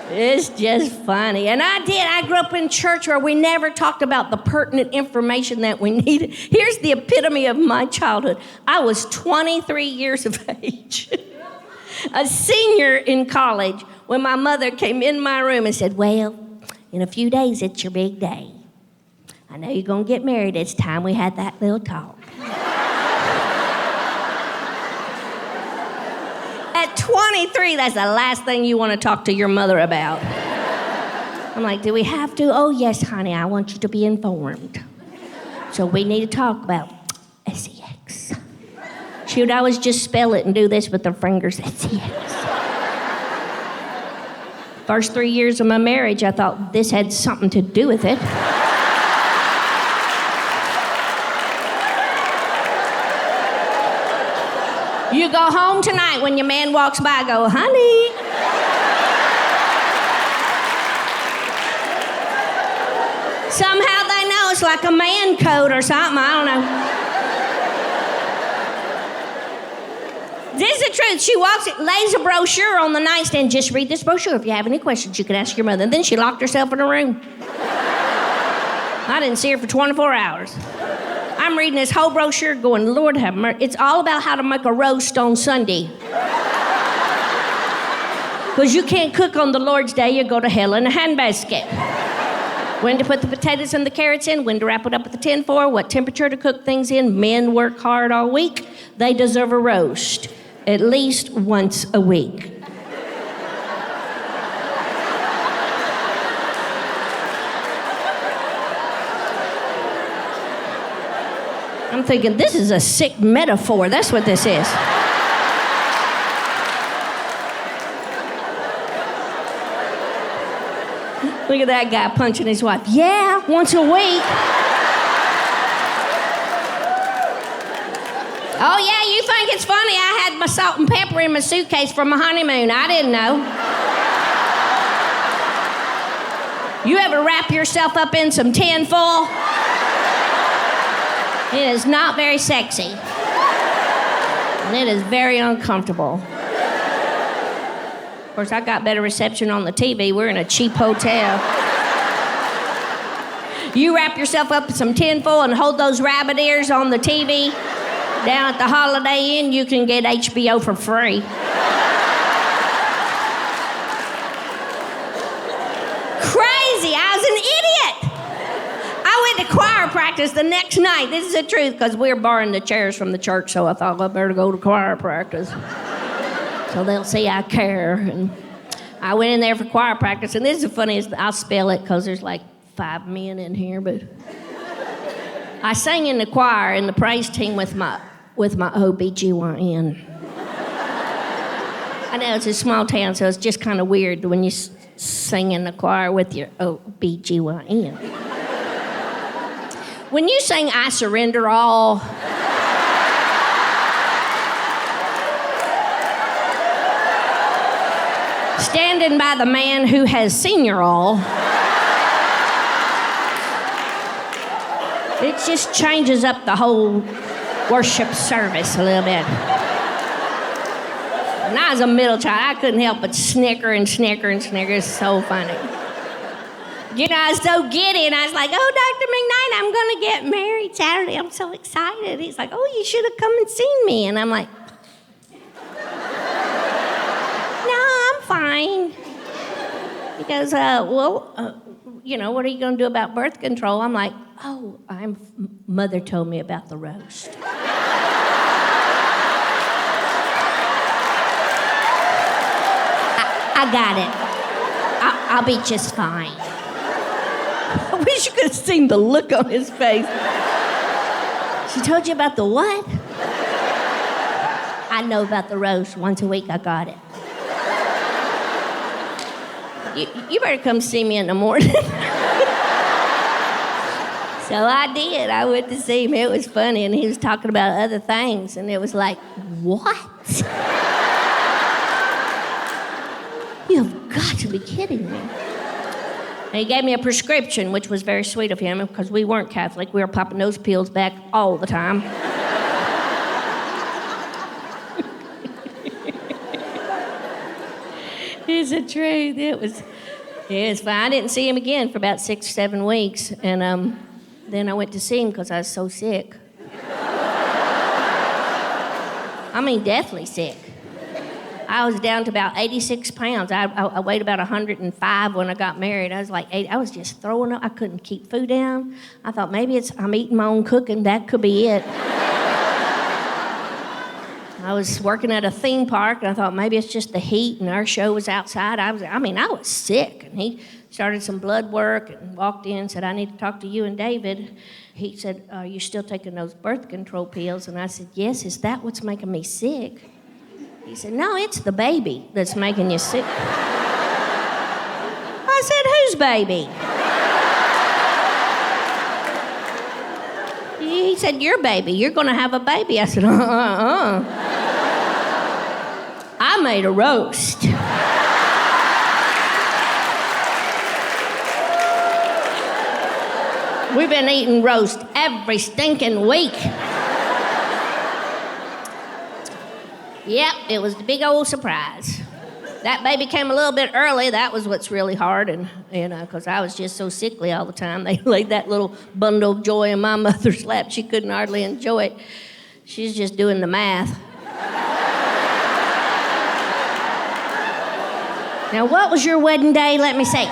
It's just funny. And I grew up in church where we never talked about the pertinent information that we needed. Here's the epitome of my childhood. I was 23 years of age, a senior in college, when my mother came in my room and said, well, in a few days, it's your big day. I know you're going to get married. It's time we had that little talk. At 23, that's the last thing you want to talk to your mother about. I'm like, do we have to? Oh, yes, honey, I want you to be informed. So we need to talk about sex. She would always just spell it and do this with her fingers, sex. First 3 years of my marriage, I thought this had something to do with it. You go home tonight, when your man walks by, go, honey. Somehow they know it's like a man code or something, I don't know. This is the truth. She walks, lays a brochure on the nightstand. Just read this brochure. If you have any questions, you can ask your mother. And then she locked herself in a room. I didn't see her for 24 hours. I'm reading this whole brochure going, Lord have mercy. It's all about how to make a roast on Sunday. Because you can't cook on the Lord's Day, you go to hell in a handbasket. When to put the potatoes and the carrots in, when to wrap it up with the tin foil, what temperature to cook things in. Men work hard all week. They deserve a roast at least once a week. I'm thinking, this is a sick metaphor. That's what this is. Look at that guy punching his wife. Yeah, once a week. Oh, yeah, you think it's funny? I had my salt and pepper in my suitcase for my honeymoon. I didn't know. You ever wrap yourself up in some tin foil? It is not very sexy. And it is very uncomfortable. Of course, I got better reception on the TV. We're in a cheap hotel. You wrap yourself up in some tinfoil and hold those rabbit ears on the TV. Down at the Holiday Inn, you can get HBO for free. Crazy, I was an idiot. I went to choir practice the next night. This is the truth, because we were borrowing the chairs from the church, so I thought I better go to choir practice. So they'll see I care. And I went in there for choir practice, and this is the funniest. I'll spell it because there's like 5 men in here, but I sang in the choir in the praise team with my OBGYN. I know it's a small town, so it's just kind of weird when you sing in the choir with your OBGYN. When you sing I Surrender All, standing by the man who has senior all, it just changes up the whole worship service a little bit. When I was a middle child, I couldn't help but snicker and snicker and snicker. It's so funny. You know, I was so giddy, and I was like, oh, Dr. McKnight, I'm going to get married Saturday. I'm so excited. He's like, oh, you should have come and seen me. And I'm like, no, I'm fine. He goes, you know, what are you going to do about birth control? I'm like, oh, Mother told me about the roast. I got it. I'll be just fine. I wish you could have seen the look on his face. She told you about the what? I know about the roast. Once a week, I got it. You better come see me in the morning. So I did. I went to see him. It was funny, and he was talking about other things, and it was like, what? You've got to be kidding me. And he gave me a prescription, which was very sweet of him, because we weren't Catholic. We were popping those pills back all the time. is the truth. It was fine. I didn't see him again for about 6 or 7 weeks. And then I went to see him because I was so sick. I mean, deathly sick. I was down to about 86 pounds. I weighed about 105 when I got married. I was like 80. I was just throwing up. I couldn't keep food down. I thought maybe I'm eating my own cooking. That could be it. I was working at a theme park, and I thought maybe it's just the heat, and our show was outside. I was sick. And he started some blood work and walked in and said, I need to talk to you and David. He said, are you still taking those birth control pills? And I said, yes. Is that what's making me sick? He said, no, it's the baby that's making you sick. I said, whose baby? He said, your baby. You're going to have a baby. I said, I made a roast. We've been eating roast every stinking week. Yep, it was the big old surprise. That baby came a little bit early. That was what's really hard, and because I was just so sickly all the time. They laid that little bundle of joy in my mother's lap. She couldn't hardly enjoy it. She's just doing the math. Now, what was your wedding day? Let me see.